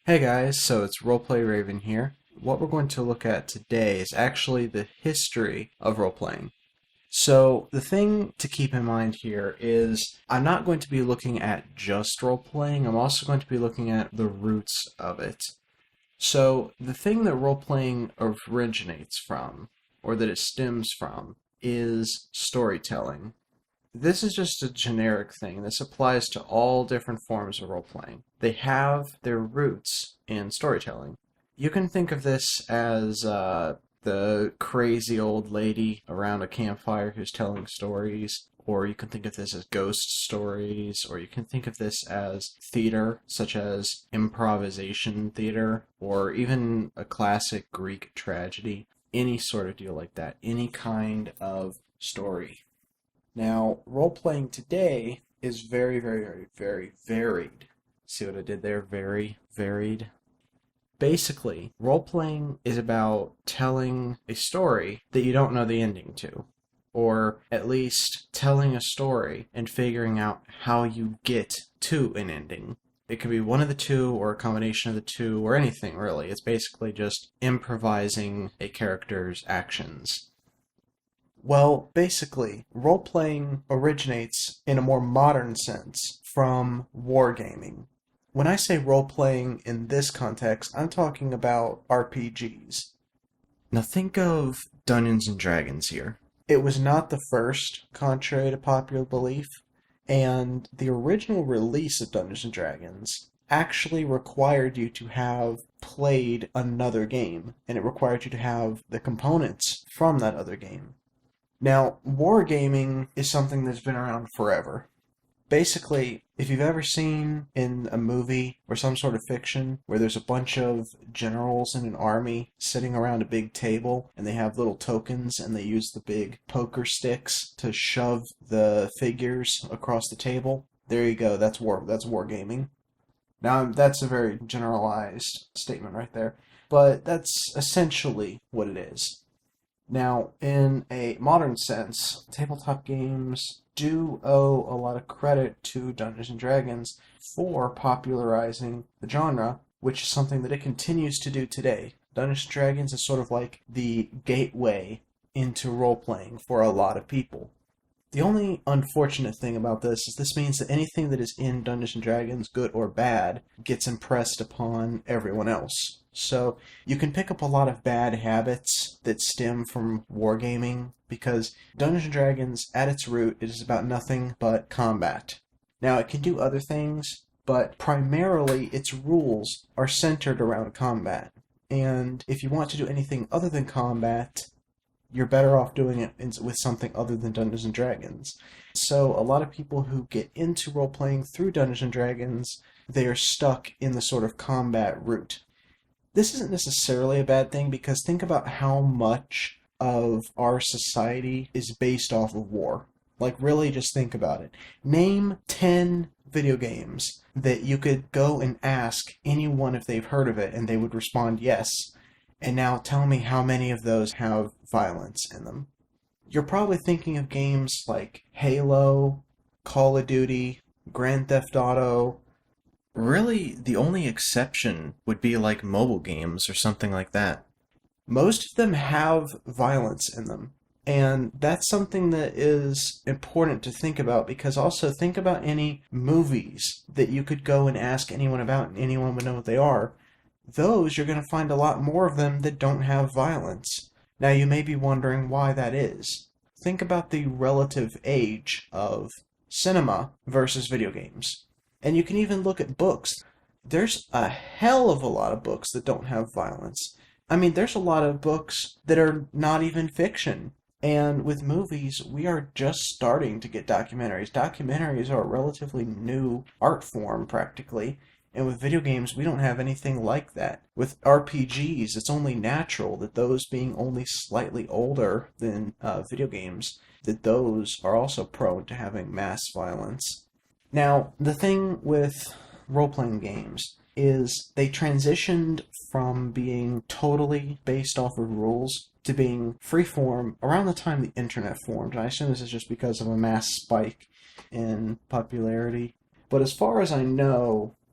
Hey guys, so it's Roleplay Raven here. What we're going to look at today is actually the history of role-playing. So the thing to keep in mind here is I'm not going to be looking at just role-playing, I'm also going to be looking at the roots of it. So the thing that role-playing originates from, or that it stems from, is storytelling. This is just a generic thing. This applies to all different forms of role playing. They have their roots in storytelling. You can think of this as the crazy old lady around a campfire who's telling stories, or you can think of this as ghost stories, or you can think of this as theater, such as improvisation theater, or even a classic Greek tragedy. Any sort of deal like that. Any kind of story. Now, role playing today is very, very, very, very varied. See what I did there? Very varied. Basically, role playing is about telling a story that you don't know the ending to, or at least telling a story and figuring out how you get to an ending. It could be one of the two, or a combination of the two, or anything really. It's basically just improvising a character's actions. Well, basically, role playing originates in a more modern sense from wargaming. When I say role playing in this context, I'm talking about RPGs. Now think of Dungeons and Dragons here. It was not the first, contrary to popular belief, and the original release of Dungeons and Dragons actually required you to have played another game, and it required you to have the components from that other game. Now, wargaming is something that's been around forever. Basically, if you've ever seen in a movie or some sort of fiction where there's a bunch of generals in an army sitting around a big table and they have little tokens and they use the big poker sticks to shove the figures across the table, there you go, that's wargaming. Now, that's a very generalized statement right there, but that's essentially what it is. Now, in a modern sense, tabletop games do owe a lot of credit to Dungeons and Dragons for popularizing the genre, which is something that it continues to do today. Dungeons and Dragons is sort of like the gateway into role playing for a lot of people. The only unfortunate thing about this is this means that anything that is in Dungeons and Dragons, good or bad, gets impressed upon everyone else. So you can pick up a lot of bad habits that stem from wargaming because Dungeons and Dragons, at its root, it is about nothing but combat. Now, it can do other things, but primarily its rules are centered around combat. And if you want to do anything other than combat, you're better off doing it with something other than Dungeons and Dragons. So a lot of people who get into role-playing through Dungeons and Dragons, they are stuck in the sort of combat route. This isn't necessarily a bad thing because think about how much of our society is based off of war. Like, really, just think about it. Name 10 video games that you could go and ask anyone if they've heard of it, and they would respond yes. And now tell me how many of those have violence in them. You're probably thinking of games like Halo, Call of Duty, Grand Theft Auto. Really, the only exception would be like mobile games or something like that. Most of them have violence in them. And that's something that is important to think about because also think about any movies that you could go and ask anyone about and anyone would know what they are. Those you're going to find a lot more of them that don't have violence. Now you may be wondering why that is. Think about the relative age of cinema versus video games. And you can even look at books. There's a hell of a lot of books that don't have violence. I mean, there's a lot of books that are not even fiction. And with movies, we are just starting to get documentaries. Documentaries are a relatively new art form, practically. And with video games, we don't have anything like that. With RPGs, it's only natural that those being only slightly older than video games, that those are also prone to having mass violence. Now, the thing with role-playing games is they transitioned from being totally based off of rules to being freeform around the time the internet formed. And I assume this is just because of a mass spike in popularity. But as far as I know,